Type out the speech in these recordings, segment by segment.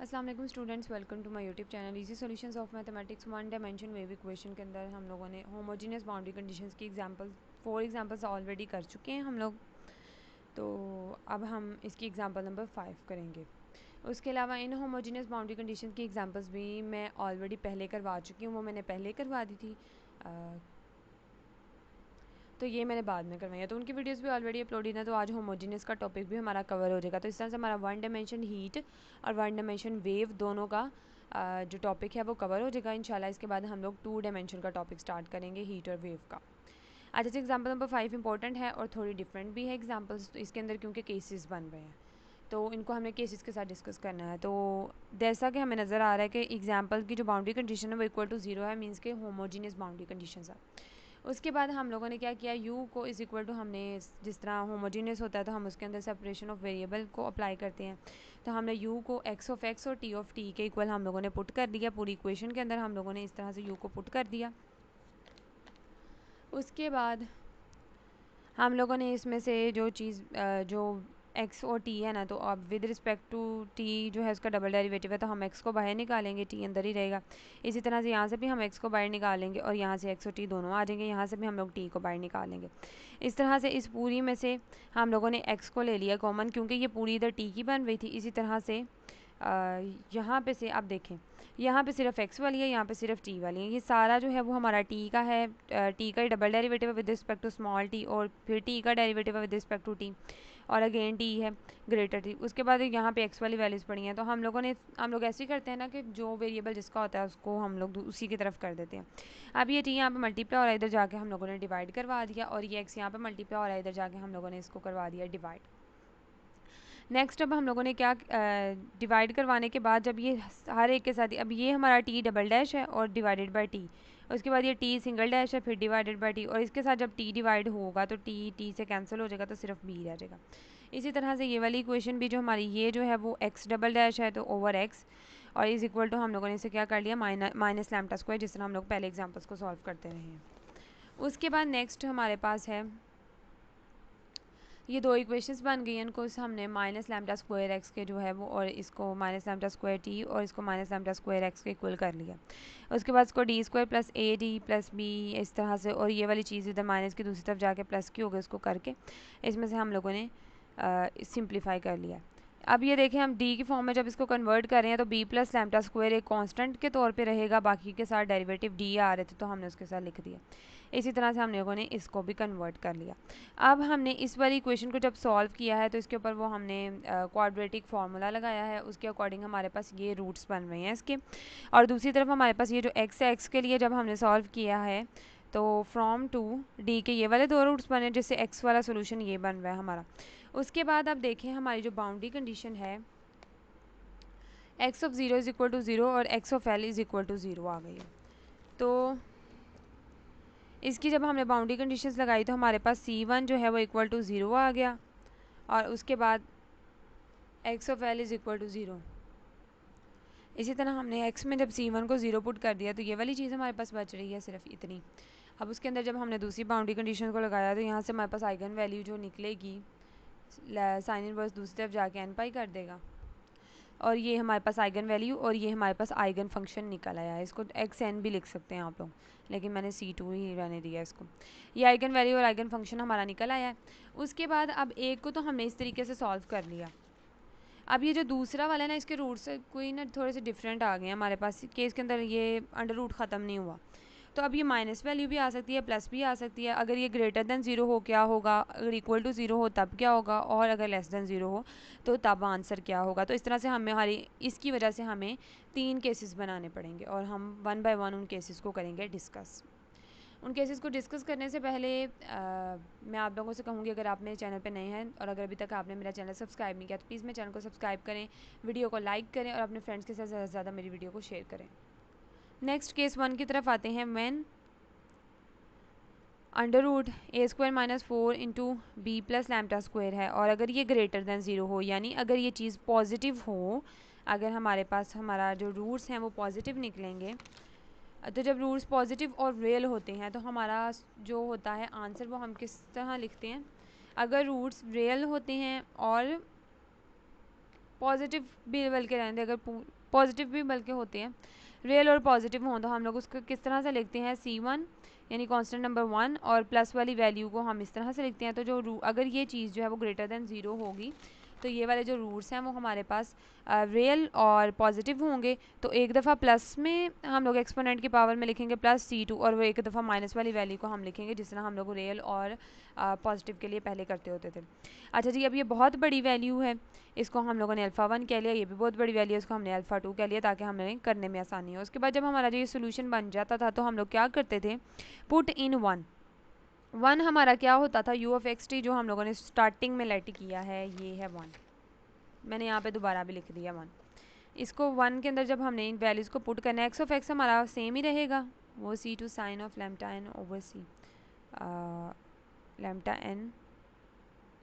अस्सलाम वालेकुम students, welcome to my YouTube channel easy solutions of mathematics one dimension wave equation के अंदर हम लोगों ने होमोजीनियस बाउंड्री कंडीशंस की फोर एग्जांपल्स ऑलरेडी कर चुके हैं हम लोग। तो अब हम इसकी एग्जांपल नंबर 5 करेंगे। उसके अलावा इन होमोजीनियस बाउंड्री कंडीशन की एग्जांपल्स भी मैं ऑलरेडी पहले करवा चुकी हूँ, वो मैंने पहले करवा दी थी, तो ये मैंने बाद में करवाई है, तो उनकी वीडियोस भी ऑलरेडी अपलोडेड है। तो आज होमोजीनियस का टॉपिक भी हमारा कवर हो जाएगा। तो इस तरह से हमारा वन डायमेंशन हीट और वन डायमेंशन वेव दोनों का जो टॉपिक है वो कवर हो जाएगा इंशाल्लाह। इसके बाद हम लोग टू डायमेंशन का टॉपिक स्टार्ट करेंगे, हीट और वेव का। आज जैसे एग्जाम्पल नंबर 5 इंपॉर्टेंट है और थोड़ी डिफरेंट भी है एग्जाम्पल्स, तो इसके अंदर क्योंकि केसेस बन रहे हैं तो इनको हमें केसेस के साथ डिस्कस करना है। तो जैसा कि हमें नज़र आ रहा है कि एग्जाम्पल की जो बाउंड्री कंडीशन है वो इक्वल टू 0 है, मीन्स के होमोजीनियस बाउंड्री कंडीशन है। उसके बाद हम लोगों ने क्या किया, u को इज़ इक्वल टू, हमने जिस तरह होमोजीनियस होता है तो हम उसके अंदर सेपरेशन ऑफ वेरिएबल को अप्लाई करते हैं, तो हमने u को x ऑफ x और t ऑफ t के इक्वल हम लोगों ने पुट कर दिया। पूरी इक्वेशन के अंदर हम लोगों ने इस तरह से u को पुट कर दिया। उसके बाद हम लोगों ने इसमें से जो चीज़ जो x और t है ना, तो अब विद रिस्पेक्ट टू t जो है उसका डबल डेरिवेटिव है, तो हम x को बाहर निकालेंगे, t अंदर ही रहेगा। इसी तरह से यहाँ से भी हम x को बाहर निकालेंगे और यहाँ से x और t दोनों आ जाएंगे, यहाँ से भी हम लोग t को बाहर निकालेंगे। इस तरह से इस पूरी में से हम लोगों ने x को ले लिया कॉमन, क्योंकि ये पूरी इधर t की बन रही थी। इसी तरह से यहाँ पे से आप देखें, यहाँ पे सिर्फ x वाली है, यहाँ पे सिर्फ t वाली है। ये सारा जो है वो हमारा t का है, t का डबल डेरिवेटिव है with respect to small t, और फिर t का डेरिवेटिव है विद रिस्पेक्ट टू t, और अगेन t है ग्रेटर t। उसके बाद यहाँ पे x वाली वैल्यूज़ पड़ी हैं, तो हम लोग ऐसे ही करते हैं ना कि जो वेरिएबल जिसका होता है उसको हम लोग उसी की तरफ कर देते हैं। अब ये t यहाँ पे मल्टीप्लाई हो रहा है, इधर जाके हम लोगों ने डिवाइड करवा दिया, और ये x यहाँ पे मल्टीप्लाई हो रहा है, इधर जाके हम लोगों ने इसको करवा दिया डिवाइड। नेक्स्ट अब हम लोगों ने क्या डिवाइड करवाने के बाद जब ये हर एक के साथ, अब ये हमारा t डबल डैश है और डिवाइडेड बाय t, उसके बाद ये t सिंगल डैश है फिर डिवाइडेड बाय t, और इसके साथ जब t डिवाइड होगा तो t से कैंसिल हो जाएगा, तो सिर्फ b रह जाएगा। इसी तरह से ये वाली इक्वेशन भी जो हमारी ये जो है वो x डबल डैश है तो ओवर x, और इज इक्वल टू हम लोगों ने इसे क्या कर लिया माइनस लैम्डा स्क्वायर, जिस तरह हम लोग पहले एग्जाम्पल्स को सॉल्व करते रहे हैं। उसके बाद नेक्स्ट हमारे पास है ये दो इक्वेशंस बन गई हैं, इनको हमने माइनस लैम्डा स्क्वायर एक्स के जो है वो, और इसको माइनस लैम्डा स्क्वायर टी और इसको माइनस लैम्डा स्क्वायर एक्स के इक्वल कर लिया। उसके बाद इसको D square plus a D plus b इस तरह से, और ये वाली चीज़ इधर माइनस की दूसरी तरफ जाके प्लस की हो गई, उसको करके इसमें से हम लोगों ने सिंप्लीफाई कर लिया। अब ये देखें, हम डी की फॉर्म में जब इसको कन्वर्ट कर रहे हैं तो बी प्लस लैम्डा स्क्वायर एक कांस्टेंट के तौर पे रहेगा, बाकी के साथ डेरिवेटिव डी आ रहे थे तो हमने उसके साथ लिख दिया। इसी तरह से हम लोगों ने इसको भी कन्वर्ट कर लिया। अब हमने इस वाली इक्वेशन को जब सॉल्व किया है तो इसके ऊपर वो हमने क्वाड्रेटिक फार्मूला लगाया है, उसके अकॉर्डिंग हमारे पास ये रूट्स बन रहे हैं इसके। और दूसरी तरफ हमारे पास ये जो एक्स है, एक्स के लिए जब हमने सॉल्व किया है तो फ्रॉम टू डी के ये वाले दो रूट्स बने, जिससे एक्स वाला सोल्यूशन ये बन रहा है हमारा। उसके बाद अब देखें हमारी जो बाउंड्री कंडीशन है, X of zero is equal to zero और X of L is equal to zero आ गई है। तो इसकी जब हमने बाउंड्री कंडीशंस लगाई तो हमारे पास C1 जो है वो इक्वल टू ज़ीरो आ गया, और उसके बाद x of L is equal to zero. इसी तरह हमने एक्स में जब C1 को ज़ीरो पुट कर दिया तो ये वाली चीज़ हमारे पास बच रही है सिर्फ इतनी। अब उसके अंदर जब हमने दूसरी बाउंड्री कंडीशन को लगाया तो यहाँ से हमारे पास आइगन वैल्यू जो निकलेगी, साइन इनवर्स दूसरी तरफ जाके एन पाई कर देगा, और ये हमारे पास आइगन वैल्यू और ये हमारे पास आइगन फंक्शन निकल आया है। इसको एक्स एन भी लिख सकते हैं आप लोग, लेकिन मैंने C2 ही रहने दिया इसको। ये आइगन वैल्यू और आइगन फंक्शन हमारा निकल आया है। उसके बाद अब एक को तो हमने इस तरीके से सॉल्व कर लिया। अब ये जो दूसरा वाला है ना, इसके रूट से कोई ना थोड़े से डिफरेंट आ गए हैं हमारे पास, केस के अंदर ये अंडर रूट ख़त्म नहीं हुआ, तो अब ये माइनस वैल्यू भी आ सकती है, प्लस भी आ सकती है। अगर ये ग्रेटर देन ज़ीरो हो क्या होगा, अगर इक्वल टू ज़ीरो हो तब क्या होगा, और अगर लेस देन ज़ीरो हो तो तब आंसर क्या होगा। तो इस तरह से हमारी इसकी वजह से हमें 3 केसेस बनाने पड़ेंगे, और हम वन बाय वन उन केसेस को करेंगे डिस्कस। उन केसेस को डिस्कस करने से पहले मैं आप लोगों से कहूँगी, अगर आप मेरे चैनल पे नए हैं और अगर अभी तक आपने मेरा चैनल सब्सक्राइब नहीं किया तो प्लीज़ मेरे चैनल को सब्सक्राइब करें, वीडियो को लाइक करें और अपने फ्रेंड्स के साथ ज़्यादा से ज़्यादा मेरी वीडियो को शेयर करें। नेक्स्ट केस 1 की तरफ आते हैं। When under root a square minus 4 into b plus lambda square है, और अगर ये ग्रेटर देन ज़ीरो हो, यानी अगर ये चीज़ पॉजिटिव हो, अगर हमारे पास हमारा जो रूट्स हैं वो पॉजिटिव निकलेंगे, तो जब रूट्स पॉजिटिव और रियल होते हैं तो हमारा जो होता है आंसर वो हम किस तरह लिखते हैं। अगर रूट्स रियल होते हैं और पॉजिटिव भी बल्कि रहने दें, अगर पॉजिटिव भी बल्कि होते हैं रियल और पॉजिटिव हों तो हम लोग उसको किस तरह से लिखते हैं, C1 यानी कांस्टेंट नंबर 1 और प्लस वाली वैल्यू को हम इस तरह से लिखते हैं। तो जो अगर ये चीज़ जो है वो ग्रेटर देन 0 होगी तो ये वाले जो रूट्स हैं वो हमारे पास रियल और पॉजिटिव होंगे। तो एक दफ़ा प्लस में हम लोग एक्सपोनेंट की पावर में लिखेंगे +C2 और वो एक दफ़ा माइनस वाली वैल्यू को हम लिखेंगे जिस तरह हम लोग रियल और पॉजिटिव के लिए पहले करते होते थे। अच्छा जी, अब ये बहुत बड़ी वैल्यू है, इसको हम लोगों ने अल्फ़ा 1 कह लिया, ये भी बहुत बड़ी वैल्यू है, इसको हमने अल्फ़ा 2 कह लिया ताकि हमें करने में आसानी हो। उसके बाद जब हमारा जो ये सोल्यूशन बन जाता था तो हम लोग क्या करते थे, पुट इन 1 हमारा क्या होता था, u(x)t जो हम लोगों ने स्टार्टिंग में लेट किया है ये है 1, मैंने यहाँ पे दोबारा भी लिख दिया 1। इसको 1 के अंदर जब हमने इन वैल्यूज़ को पुट करना है, x(x) हमारा सेम ही रहेगा, वो C2 sin of lambda n over C lambda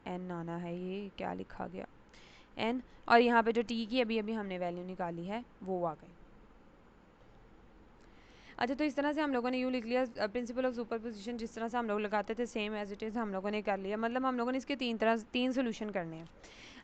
n आना है, ये क्या लिखा गया n, और यहाँ पे जो t की अभी अभी हमने वैल्यू निकाली है वो आ गई। अच्छा, तो इस तरह से हम लोगों ने यू लिख लिया, प्रिंसिपल ऑफ सुपरपोजिशन जिस तरह से हम लोग लगाते थे सेम एज इट इज़ हम लोगों ने कर लिया, मतलब हम लोगों ने इसके तीन सोल्यूशन करने हैं।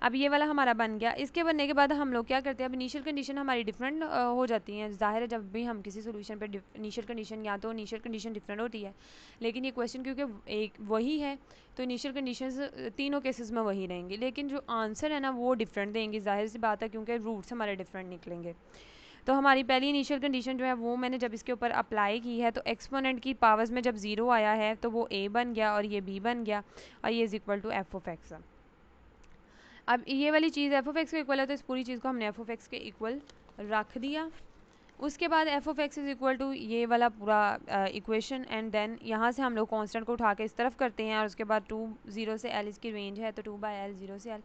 अब ये वाला हमारा बन गया। इसके बनने के बाद हम लोग क्या करते हैं, अब इनिशियल कंडीशन हमारी डिफरेंट हो जाती हैं। ज़ाहिर है जब भी हम किसी सोल्यूशन पे इनिशियल कंडीशन या तो इनिशियल कंडीशन डिफरेंट होती है, लेकिन ये क्वेश्चन क्योंकि एक वही है तो इनिशियल कंडीशंस तीनों केसेस में वही रहेंगी, लेकिन जो आंसर है ना वो डिफरेंट देंगी, जाहिर सी बात है क्योंकि रूट्स हमारे डिफरेंट निकलेंगे। तो हमारी पहली इनिशियल कंडीशन जो है वो मैंने जब इसके ऊपर अप्लाई की है तो एक्सपोनेंट की पावर्स में जब 0 आया है तो वो a बन गया और ये b बन गया और ये इज़ इक्वल टू f(x). अब ये वाली चीज़ f(x) के इक्वल है तो इस पूरी चीज़ को हमने f(x) के इक्वल रख दिया। उसके बाद f(x) इज़ इक्वल टू ये वाला पूरा इक्वेशन एंड देन यहाँ से हम लोग कांस्टेंट को उठा के इस तरफ करते हैं और उसके बाद 2 0 से l इसकी रेंज है तो 2/l 0 से l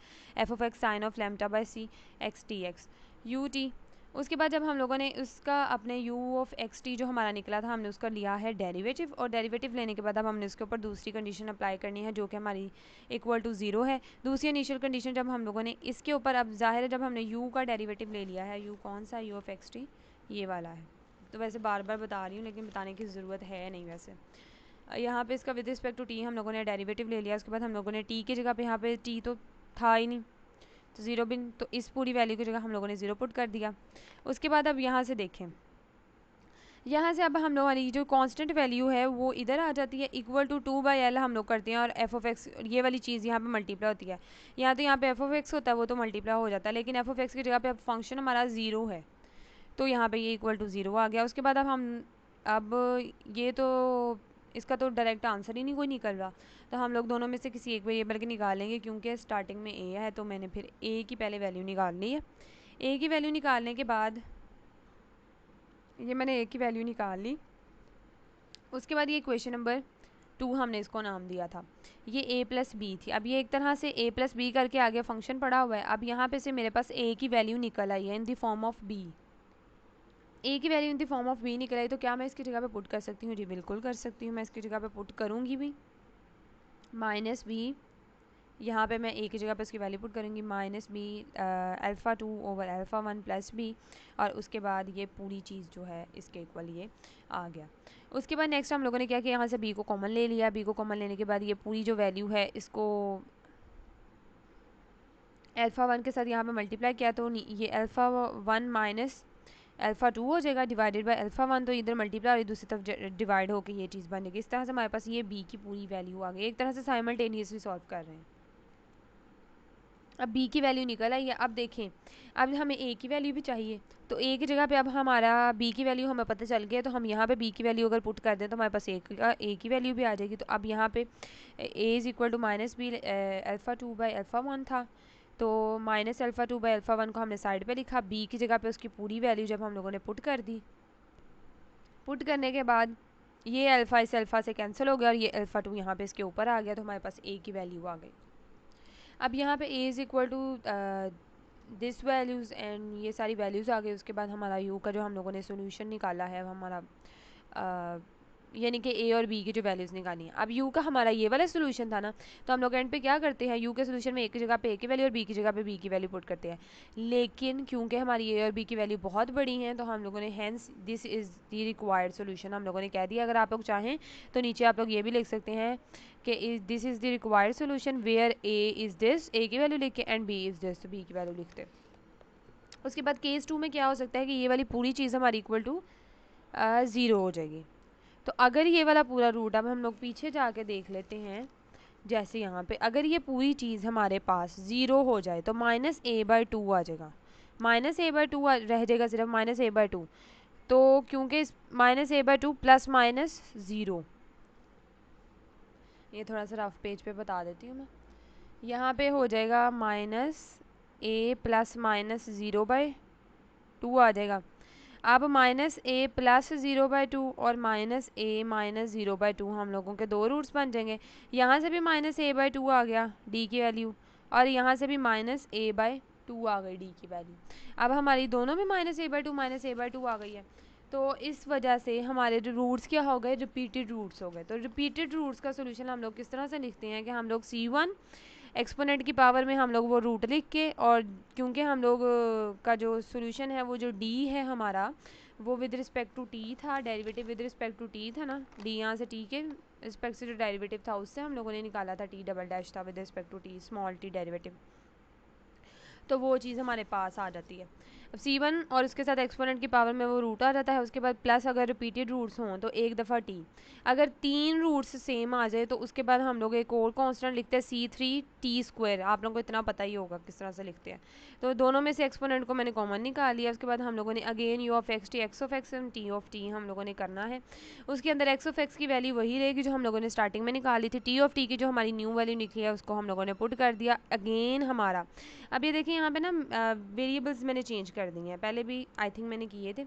f(x) sin of lambda by c x dx ut। उसके बाद जब हम लोगों ने उसका अपने u(x)t जो हमारा निकला था हमने उसका लिया है डेरिवेटिव, और डेरिवेटिव लेने के बाद अब हमने उसके ऊपर दूसरी कंडीशन अप्लाई करनी है जो कि हमारी इक्वल टू 0 है। दूसरी इनिशियल कंडीशन जब हम लोगों ने इसके ऊपर, अब जाहिर है जब हमने u का डेरिवेटिव ले लिया है, u कौन सा u(x)t ये वाला है, तो वैसे बार बार बता रही हूँ लेकिन बताने की ज़रूरत है नहीं। वैसे यहाँ पे इसका विद रिस्पेक्ट टू t हम लोगों ने डेरिवेटिव ले लिया, उसके बाद हम लोगों ने t की जगह पे यहाँ पे t तो था ही नहीं तो 0 बिन, तो इस पूरी वैल्यू की जगह हम लोगों ने 0 पुट कर दिया। उसके बाद अब यहाँ से देखें, यहाँ से अब हम लोगों ने जो कांस्टेंट वैल्यू है वो इधर आ जाती है, इक्वल टू 2/l हम लोग करते हैं और f(x) ये वाली चीज़ यहाँ पे मल्टीप्लाई होती है। यहाँ तो यहाँ पे f(x) होता है वो तो मल्टीप्लाई हो जाता है, लेकिन f(x) की जगह पे अब फंक्शन हमारा 0 है तो यहाँ पे ये इक्वल टू 0 आ गया। उसके बाद अब ये तो इसका तो डायरेक्ट आंसर ही नहीं कोई निकल रहा, तो हम लोग दोनों में से किसी एक वेरिएबल के निकालेंगे क्योंकि स्टार्टिंग में a है तो मैंने फिर a की पहले वैल्यू निकाल ली है। a की वैल्यू निकालने के बाद ये मैंने a की वैल्यू निकाल ली। उसके बाद ये इक्वेशन नंबर 2 हमने इसको नाम दिया था, ये a प्लस बी थी। अब ये एक तरह से a प्लस बी करके आगे फंक्शन पड़ा हुआ है। अब यहाँ पे से मेरे पास a की वैल्यू निकल आई है in the form of b, a की value in the form of b निकल आई, तो क्या मैं इसकी जगह पे पुट कर सकती हूँ? जी बिल्कुल कर सकती हूँ, मैं इसकी जगह पे पुट करूँगी भी माइनस बी, यहाँ पे मैं ए की जगह पे इसकी वैल्यू पुट करूँगी minus b alpha 2 over alpha 1 plus b, और उसके बाद ये पूरी चीज़ जो है इसके इक्वल ये आ गया। उसके बाद नेक्स्ट हम लोगों ने क्या किया, यहाँ से बी को कॉमन ले लिया। बी को कॉमन लेने के बाद ये पूरी जो वैल्यू है इसको अल्फ़ा 1 के साथ यहाँ पे मल्टीप्लाई किया तो ये अल्फ़ा 1 माइनस अल्फ़ा 2 हो जाएगा डिवाइडेड बाय अल्फ़ा 1, तो इधर मल्टीप्लाई और दूसरी तरफ डिवाइड होकर ये चीज़ बनेगी। इस तरह से हमारे पास ये b की पूरी वैल्यू आ गई। एक तरह से साइमल्टेनियसली सॉल्व कर रहे हैं। अब b की वैल्यू निकल आई है। अब देखें, अब हमें a की वैल्यू भी चाहिए, तो a की जगह पे अब हमारा b की वैल्यू हमें पता चल गया, तो हम यहाँ पे b की वैल्यू अगर पुट कर दें तो हमारे पास a की वैल्यू भी आ जाएगी। तो अब यहाँ पे a is equal to minus b alpha 2 by alpha 1 था, तो माइनस अल्फ़ा 2 बाई अल्फ़ा 1 को हमने साइड पे लिखा। b की जगह पे उसकी पूरी वैल्यू जब हम लोगों ने पुट कर दी, पुट करने के बाद ये अल्फ़ा इस अल्फ़ा से कैंसिल हो गया और ये अल्फ़ा 2 यहाँ पे इसके ऊपर आ गया, तो हमारे पास a की वैल्यू आ गई। अब यहाँ पे a is equal to this values and ये सारी वैल्यूज़ आ गई। उसके बाद हमारा u का जो हम लोगों ने सोल्यूशन निकाला है हमारा यानी कि a और b की जो वैल्यूज़ निकाली हैं। अब u का हमारा ये वाला सोल्यूशन था ना, तो हम लोग एंड पे क्या करते हैं, u के सोल्यूशन में a की जगह पे a की वैल्यू और b की जगह पे b की वैल्यू पुट करते हैं। लेकिन क्योंकि हमारी a और b की वैल्यू बहुत बड़ी हैं तो हम लोगों ने hence this is the required solution हम लोगों ने कह दिया। अगर आप लोग चाहें तो नीचे आप लोग ये भी लिख सकते हैं कि this is the required solution where a is this, a की वैल्यू लिख के, एंड b इज़ दिस, तो b की वैल्यू लिखते। उसके बाद केस 2 में क्या हो सकता है कि ये वाली पूरी चीज़ हमारी इक्वल टू 0 हो जाएगी। तो अगर ये वाला पूरा रूट, अब हम लोग पीछे जाके देख लेते हैं, जैसे यहाँ पे अगर ये पूरी चीज़ हमारे पास 0 हो जाए तो -a/2 आ जाएगा, -a/2 रह जाएगा, सिर्फ -a/2। तो क्योंकि -a/2 प्लस माइनस 0, ये थोड़ा सा रफ पेज पे बता देती हूँ मैं, यहाँ पे हो जाएगा -a प्लस -0/2 आ जाएगा। अब -a प्लस 0/2 और -a-0/2 हम लोगों के दो रूट्स बन जाएंगे। यहाँ से भी -a/2 आ गया d की वैल्यू, और यहाँ से भी -a/2 आ गई d की वैल्यू। अब हमारी दोनों में -a/2 आ गई है। तो इस वजह से हमारे जो रूट्स क्या हो गए, रिपीटेड रूट्स हो गए। तो रिपीटेड रूट्स का सोल्यूशन हम लोग किस तरह से लिखते हैं कि हम लोग c1 एक्सपोनेंट की पावर में हम लोग वो रूट लिख के, और क्योंकि हम लोग का जो सोल्यूशन है वो जो d है हमारा, वो विद रिस्पेक्ट टू t था, derivative with respect to t था ना, d यहाँ से t के रिस्पेक्ट से जो डेरिवेटिव था उससे हम लोगों ने निकाला था, t डबल डैश था with respect to t, small t derivative. तो वो चीज़ हमारे पास आ जाती है। अब c1 और उसके साथ एक्सपोनेंट की पावर में वो रूट आ जाता है, उसके बाद प्लस अगर रिपीटेड रूट्स हों तो एक दफ़ा t, अगर 3 रूट्स सेम आ जाए तो उसके बाद हम लोग एक और कांस्टेंट लिखते हैं c3t²। आप लोगों को इतना पता ही होगा किस तरह से लिखते हैं। तो दोनों में से एक्सपोनेंट को मैंने कॉमन निकाल लिया। उसके बाद हम लोगों ने अगेन u(x) x(x) t हम लोगों ने करना है। उसके अंदर x(x) की वैल्यू वही रहेगी जो हम लोगों ने स्टार्टिंग में निकाली थी। t की जो हमारी न्यू वैल्यू निकली है उसको हम लोगों ने पुट कर दिया अगेन हमारा। अब ये देखिए यहाँ पे ना वेरिएबल्स मैंने चेंज कर दी हैं, पहले भी आई थिंक मैंने किए थे।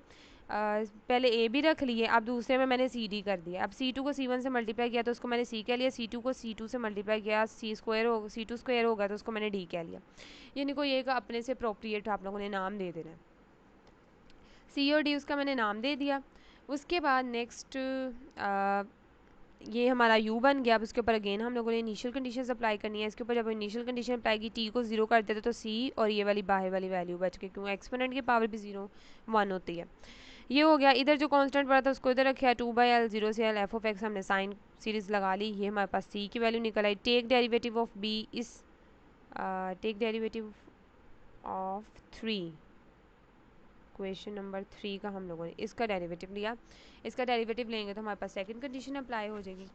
पहले a भी रख लिए, अब दूसरे में मैंने c d कर दिया। अब c2 को c1 से मल्टीप्लाई किया तो उसको मैंने c कह लिया, c2 को c2 से मल्टीप्लाई किया, c2 स्क्वायर होगा तो उसको मैंने d कह लिया। यानी कोई एक अपने से अप्रोप्रिएट आप लोगों ने नाम दे देना है। c और d उसका मैंने नाम दे दिया। उसके बाद नेक्स्ट ये हमारा u बन गया। अब उसके ऊपर अगेन हम लोगों ने इनिशियल कंडीशंस अप्लाई करनी है। इसके ऊपर जब इनिशियल कंडीशन अप्लाई की, t को 0 कर देते तो c और ये वाली बाहर वाली वैल्यू बच गई, क्योंकि एक्सपोनेंट की पावर भी 0 1 होती है। ये हो गया। इधर जो कांस्टेंट पड़ा था उसको इधर रखा, 2/l 0 से l f(x) हमने साइन सीरीज लगा ली। ये हमारे पास c की वैल्यू निकल आई। टेक डेरिवेटिव ऑफ b इस take derivative of 3, question number 3 का हम लोगों ने इसका डेरिवेटिव लिया। इसका डेरिवेटिव लेंगे तो हमारे पास सेकंड कंडीशन अप्लाई हो जाएगी।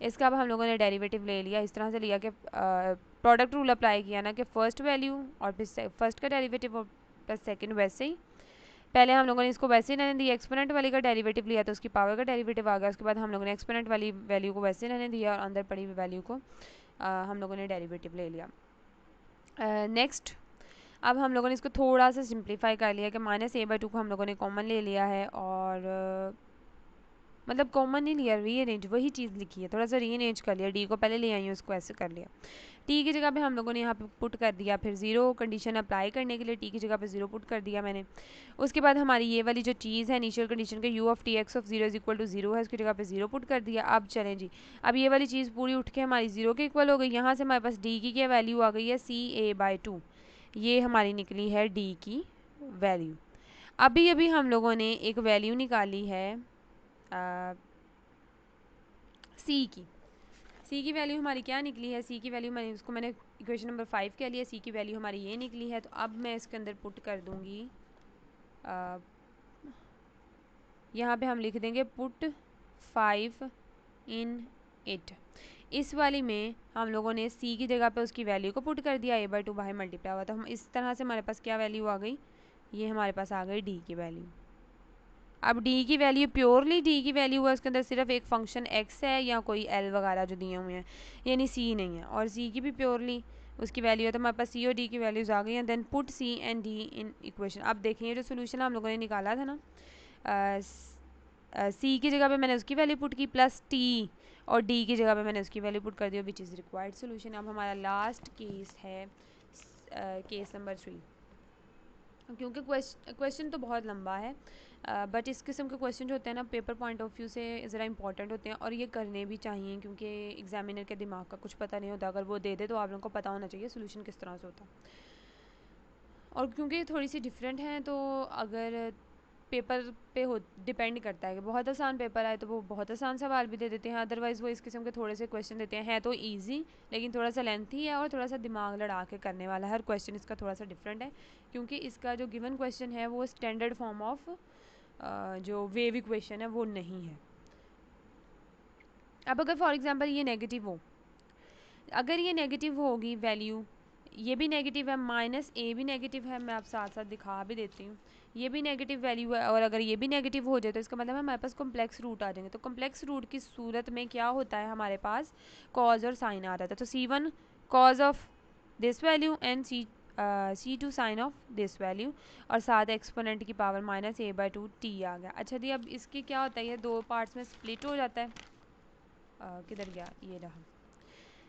इसका अब हम लोगों ने डेरिवेटिव ले लिया, इस तरह से लिया कि प्रोडक्ट रूल अप्लाई किया ना, कि फर्स्ट वैल्यू और फिर फर्स्ट का डेरिवेटिव और प्लस सेकंड वैसे ही। पहले हम लोगों ने इसको वैसे ही रहने दिया, एक्सपोनेंट वाली का डेरिवेटिव लिया तो उसकी पावर का डेरिवेटिव आ गया। उसके बाद हम लोगों ने एक्सपोनेंट वाली वैल्यू को वैसे रहने दिया और अंदर पड़ी हुई वैल्यू को हम लोगों ने डेरिवेटिव ले लिया। नेक्स्ट अब हम लोगों ने इसको थोड़ा सा सिंप्लीफाई कर लिया कि -a/2 को हम लोगों ने कॉमन ले लिया है, और मतलब कॉमन नहीं लिया, रीअरेंज वही चीज़ लिखी है, थोड़ा सा रीअरेंज कर लिया। d को पहले ले आई हूँ, उसको ऐसे कर लिया। t की जगह पे हम लोगों ने यहाँ पे पुट कर दिया, फिर 0 कंडीशन अप्लाई करने के लिए t की जगह पे 0 पुट कर दिया मैंने। उसके बाद हमारी ये वाली जो चीज़ है इनिशियल कंडीशन के u(x)(0 = 0 है, उसकी जगह पे 0 पुट कर दिया। अब चलें जी, अब ये वाली चीज़ पूरी उठ के हमारी 0 के इक्वल हो गई। यहाँ से हमारे पास d की क्या वैल्यू आ गई है, ca/2, ये हमारी निकली है d की वैल्यू। अभी अभी हम लोगों ने एक वैल्यू निकाली है c की वैल्यू हमारी क्या निकली है, c की वैल्यू मैंने उसको मैंने इक्वेशन नंबर 5 कह लिया, c की वैल्यू हमारी ये निकली है। तो अब मैं इसके अंदर पुट कर दूंगी, यहाँ पे हम लिख देंगे पुट 5 इन इट। इस वाली में हम लोगों ने c की जगह पे उसकी वैल्यू को पुट कर दिया, a/2 बाहर मल्टीप्लाई हुआ, तो हम इस तरह से हमारे पास क्या वैल्यू आ गई, ये हमारे पास आ गई d की वैल्यू। अब d की वैल्यू प्योरली d की वैल्यू है, उसके अंदर सिर्फ एक फंक्शन x है या कोई l वगैरह जो दिए हुए हैं, यानी c नहीं है, और c की भी प्योरली उसकी वैल्यू है। तो हमारे पास c और d की वैल्यूज़ आ गई हैं। Then put c and d in equation. अब देखें जो सोल्यूशन हम लोगों ने निकाला था ना, c की जगह पे मैंने उसकी वैल्यू पुट की प्लस t, और d की जगह पे मैंने उसकी वैल्यू पुट कर दी, विच इज़ रिक्वायर्ड सोल्यूशन। अब हमारा लास्ट केस है केस नंबर 3। क्योंकि क्वेश्चन तो बहुत लंबा है, बट इस किस्म के क्वेश्चन जो होते हैं ना पेपर पॉइंट ऑफ व्यू से ज़रा इंपॉर्टेंट होते हैं, और ये करने भी चाहिए, क्योंकि एग्जामिनर के दिमाग का कुछ पता नहीं होता। अगर वो दे दे तो आप लोगों को पता होना चाहिए सोल्यूशन किस तरह से होता है। और क्योंकि थोड़ी सी डिफरेंट हैं, तो अगर पेपर पे हो डिपेंड करता है कि बहुत आसान पेपर आए तो वो बहुत आसान सवाल भी दे देते हैं, अदरवाइज़ वो इस किस्म के थोड़े से क्वेश्चन देते हैं तो ईजी लेकिन थोड़ा सा लेंथी है और थोड़ा सा दिमाग लड़ा के करने वाला है। हर क्वेश्चन इसका थोड़ा सा डिफरेंट है क्योंकि इसका जो गिवन क्वेश्चन है वो स्टैंडर्ड फॉर्म ऑफ जो वेव इक्वेशन है वो नहीं है। अब अगर फॉर एग्जांपल ये नेगेटिव हो, अगर ये नेगेटिव होगी वैल्यू, ये भी नेगेटिव है, माइनस ए भी नेगेटिव है, मैं आप साथ साथ दिखा भी देती हूँ, ये भी नेगेटिव वैल्यू है, और अगर ये भी नेगेटिव हो जाए तो इसका मतलब हमारे पास कॉम्प्लेक्स रूट आ जाएंगे। तो कॉम्प्लेक्स रूट की सूरत में क्या होता है, हमारे पास कॉज और साइन आ जाता है। तो C1 cause of this value and C2 sine of this value, और साथ एक्सपोनेंट की पावर -a/2 t आ गया। अच्छा जी, अब इसके क्या होता है, ये दो पार्ट्स में स्प्लिट हो जाता है। किधर गया, ये रहा,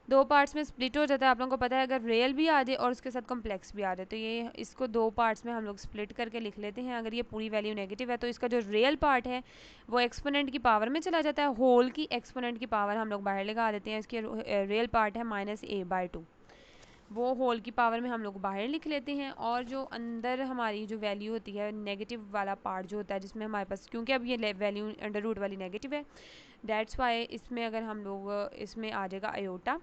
दो पार्ट्स में स्प्लिट हो जाता है। आप लोगों को पता है अगर रियल भी आ जाए और उसके साथ कॉम्प्लेक्स भी आ जाए तो ये इसको दो पार्ट्स में हम लोग स्प्लिट करके लिख लेते हैं। अगर ये पूरी वैल्यू नेगेटिव है तो इसका जो रियल पार्ट है वो एक्सपोनेंट की पावर में चला जाता है, होल की एक्सपोनेंट की पावर हम लोग बाहर लगा देते हैं। इसकी रियल पार्ट है -a/2, वो होल की पावर में हम लोग बाहर लिख लेते हैं। और जो अंदर हमारी जो वैल्यू होती है नेगेटिव वाला पार्ट जो होता है, जिसमें हमारे पास क्योंकि अब ये वैल्यू अंडर रूट वाली नेगेटिव है, दैट्स वाई इसमें अगर हम लोग इसमें आ जाएगा आयोटा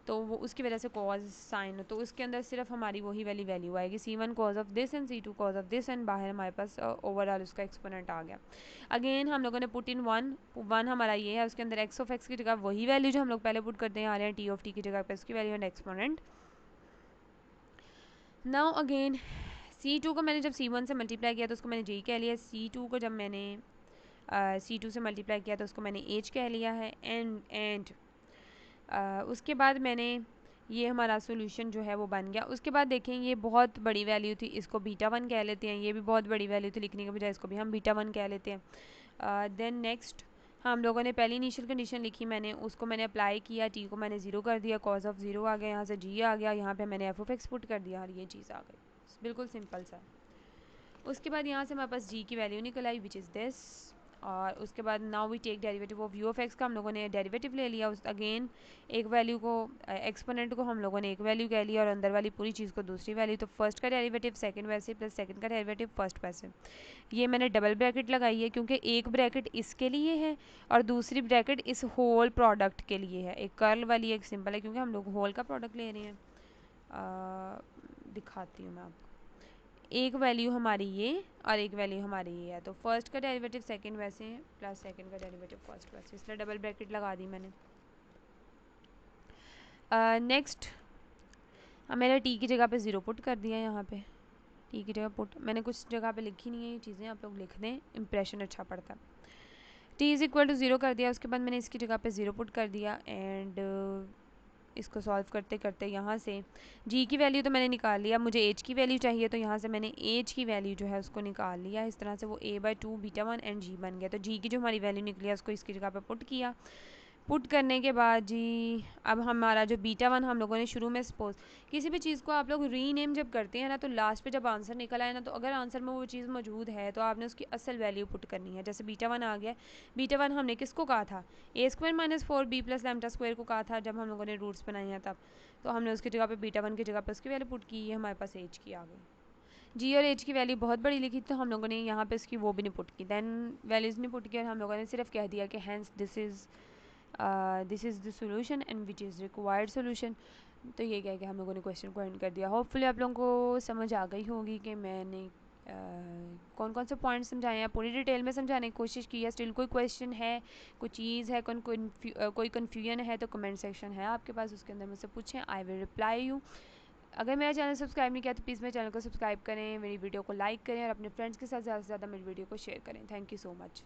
तो वो उसकी वजह से कॉज साइन, तो उसके अंदर सिर्फ हमारी वही वाली वैल्यू आएगी, C1 cause of this and C2 cause of this, and बाहर हमारे पास ओवरऑल उसका एक्सपोनेंट आ गया। अगेन हम लोगों ने पुट इन वन हमारा ये है, उसके अंदर एक्स ऑफ एक्स की जगह वही वैल्यू जो हम लोग पहले पुट करते आ रहे हैं, टी ऑफ टी की जगह पे उसकी value and exponent. Now again C2 को मैंने जब C1 से मल्टीप्लाई किया तो उसको मैंने J कह लिया, C2 को जब मैंने C2 से मल्टीप्लाई किया तो उसको मैंने H कह लिया है, एंड उसके बाद मैंने ये हमारा सोल्यूशन जो है वो बन गया। उसके बाद देखें ये बहुत बड़ी वैल्यू थी, इसको β1 कह लेते हैं, ये भी बहुत बड़ी वैल्यू थी लिखने के बजाय इसको भी हम β1 कह लेते हैं। देन नेक्स्ट हम लोगों ने पहली इनिशियल कंडीशन लिखी, मैंने उसको मैंने अप्लाई किया, टी को मैंने 0 कर दिया, कॉज ऑफ 0 आ गया, यहाँ से जी आ गया, यहाँ पे मैंने एफ ऑफ एक्स पुट कर दिया और ये चीज़ आ गई, बिल्कुल सिंपल सा। उसके बाद यहाँ से हमारे पास जी की वैल्यू निकल आई विच इज़ दिस, और उसके बाद now we take derivative of u of x का हम लोगों ने डेरिवेटिव ले लिया। उस अगेन एक वैल्यू को एक्सपोनेंट को हम लोगों ने एक वैल्यू कह लिया और अंदर वाली पूरी चीज़ को दूसरी वैल्यू, तो फर्स्ट का डेरिवेटिव सेकंड वैसे प्लस सेकंड का डेरिवेटिव फर्स्ट वैसे। ये मैंने डबल ब्रैकेट लगाई है क्योंकि एक ब्रैकेट इसके लिए है और दूसरी ब्रैकेट इस होल प्रोडक्ट के लिए है। एक कर्ल वाली एक सिंपल है क्योंकि हम लोग होल का प्रोडक्ट ले रहे हैं। दिखाती हूँ मैं आपको, एक वैल्यू हमारी ये और एक वैल्यू हमारी ये है, तो फर्स्ट का डेरिवेटिव सेकंड वैसे है प्लस सेकंड का डेरिवेटिव फर्स्ट वैसे, इसलिए डबल ब्रैकेट लगा दी मैंने। नेक्स्ट मैंने टी की जगह पे 0 पुट कर दिया, यहाँ पे टी की जगह पुट मैंने कुछ जगह पे लिखी नहीं है ये चीज़ें, आप लोग लिख दें, इंप्रेशन अच्छा पड़ता है। टी इज़ इक्वल टू 0 कर दिया, उसके बाद मैंने इसकी जगह पे 0 पुट कर दिया, एंड इसको सॉल्व करते करते यहाँ से जी की वैल्यू तो मैंने निकाल लिया, मुझे एच की वैल्यू चाहिए तो यहाँ से मैंने एच की वैल्यू जो है उसको निकाल लिया। इस तरह से वो a/2 β1 एंड जी बन गया। तो जी की जो हमारी वैल्यू निकली है उसको इसकी जगह पे पुट किया, पुट करने के बाद जी अब हमारा जो β1 हम लोगों ने शुरू में सपोज किसी भी चीज़ को आप लोग रीनेम जब करते हैं ना तो लास्ट पे जब आंसर निकल आए ना तो अगर आंसर में वो चीज़ मौजूद है तो आपने उसकी असल वैल्यू पुट करनी है। जैसे β1 आ गया, β1 हमने किसको कहा था, a² - 4b + λ² को कहा था जब हम लोगों ने रूट्स बनाए हैं तब, तो हमने उसकी जगह पे β1 की जगह पे उसकी वैल्यू पुट की, ये हमारे पास एच की आ गई। जी और एच की वैल्यू बहुत बड़ी लिखी तो हम लोगों ने यहाँ पे इसकी वो भी नहीं पुट की, दैन वैल्यूज़ नहीं पुट की और हम लोगों ने सिर्फ कह दिया कि hence this is the solution and which is required solution. तो ये कह के हम लोगों ने क्वेश्चन को एंड कर दिया। होपफुली आप लोगों को समझ आ गई होगी कि मैंने कौन कौन से पॉइंट समझाए हैं, पूरी डिटेल में समझाने की कोशिश की है। स्टिल कोई क्वेश्चन है, कोई चीज़ है, कोई कन्फ्यूजन है तो कमेंट सेक्शन है आपके पास, उसके अंदर मुझसे पूछें, आई विल रिप्लाई यू। अगर मेरा चैनल सब्सक्राइब नहीं किया तो प्लीज़ मेरे चैनल को सब्सक्राइब करें, मेरी वीडियो को लाइक करें और अपने फ्रेंड्स के साथ ज़्यादा से ज़्यादा मेरी वीडियो को शेयर करें। Thank you so much.